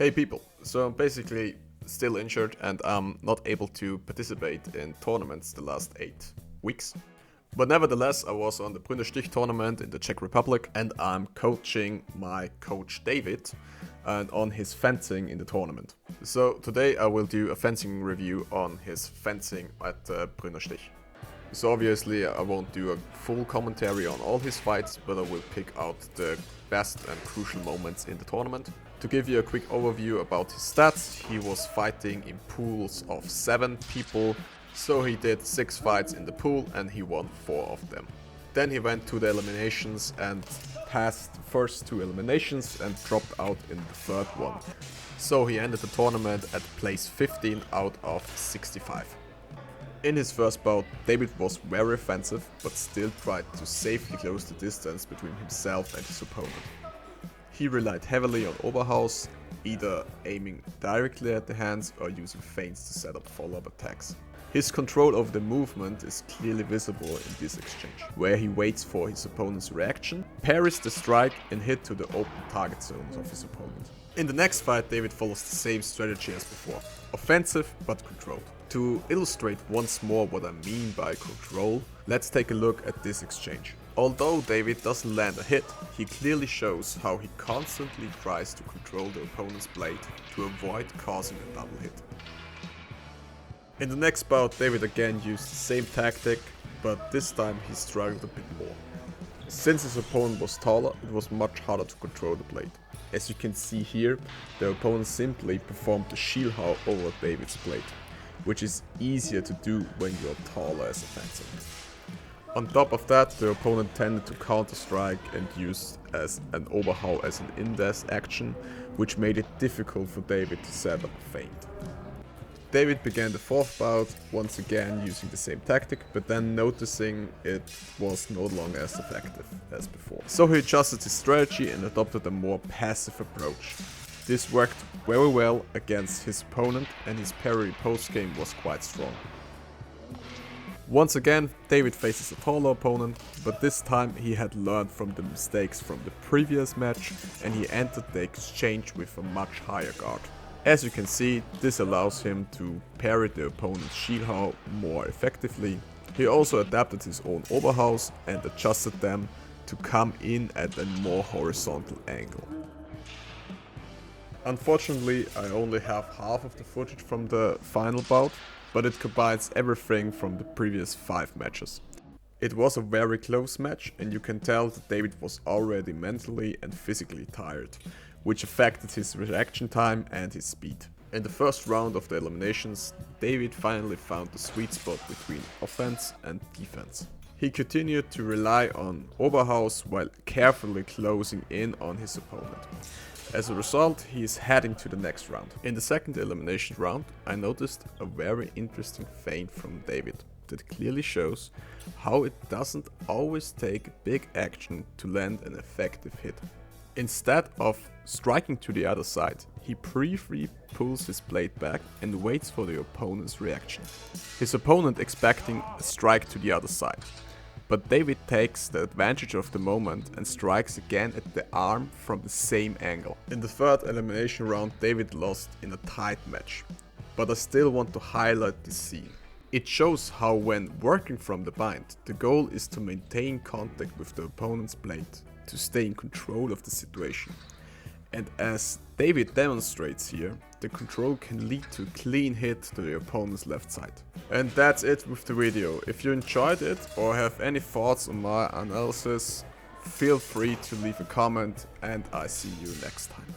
Hey people, so I'm basically still injured and I'm not able to participate in tournaments the last 8 weeks. But nevertheless, I was on the Brünner Stich tournament in the Czech Republic and I'm coaching my coach David and on his fencing in the tournament. So today I will do a fencing review on his fencing at Brünner Stich. So obviously I won't do a full commentary on all his fights, but I will pick out the best and crucial moments in the tournament. To give you a quick overview about his stats, he was fighting in pools of 7 people, so he did 6 fights in the pool and he won 4 of them. Then he went to the eliminations and passed the first 2 eliminations and dropped out in the third one. So he ended the tournament at place 15 out of 65. In his first bout, David was very offensive, but still tried to safely close the distance between himself and his opponent. He relied heavily on Oberhaus, either aiming directly at the hands or using feints to set up follow-up attacks. His control over the movement is clearly visible in this exchange, where he waits for his opponent's reaction, parries the strike and hit to the open target zones of his opponent. In the next fight, David follows the same strategy as before, offensive but controlled. To illustrate once more what I mean by control, let's take a look at this exchange. Although David doesn't land a hit, he clearly shows how he constantly tries to control the opponent's blade to avoid causing a double hit. In the next bout, David again used the same tactic, but this time he struggled a bit more. Since his opponent was taller, it was much harder to control the blade. As you can see here, the opponent simply performed the shield haul over David's blade, which is easier to do when you are taller as a fencer. On top of that, the opponent tended to counter-strike and used as an Oberhau as an index action, which made it difficult for David to set up a feint. David began the fourth bout once again using the same tactic, but then noticing it was no longer as effective as before. So he adjusted his strategy and adopted a more passive approach. This worked very well against his opponent and his parry post-game was quite strong. Once again, David faces a taller opponent, but this time he had learned from the mistakes from the previous match and he entered the exchange with a much higher guard. As you can see, this allows him to parry the opponent's shield haul more effectively. He also adapted his own Oberhaus and adjusted them to come in at a more horizontal angle. Unfortunately, I only have half of the footage from the final bout, but it combines everything from the previous 5 matches. It was a very close match and you can tell that David was already mentally and physically tired, which affected his reaction time and his speed. In the first round of the eliminations, David finally found the sweet spot between offense and defense. He continued to rely on Oberhaus while carefully closing in on his opponent. As a result, he is heading to the next round. In the second elimination round, I noticed a very interesting feint from David that clearly shows how it doesn't always take big action to land an effective hit. Instead of striking to the other side, he briefly pulls his blade back and waits for the opponent's reaction. His opponent expecting a strike to the other side. But David takes the advantage of the moment and strikes again at the arm from the same angle. In the third elimination round, David lost in a tight match, but I still want to highlight this scene. It shows how when working from the bind, the goal is to maintain contact with the opponent's blade, to stay in control of the situation. And as David demonstrates here, the control can lead to a clean hit to the opponent's left side. And that's it with the video. If you enjoyed it or have any thoughts on my analysis, feel free to leave a comment and I see you next time.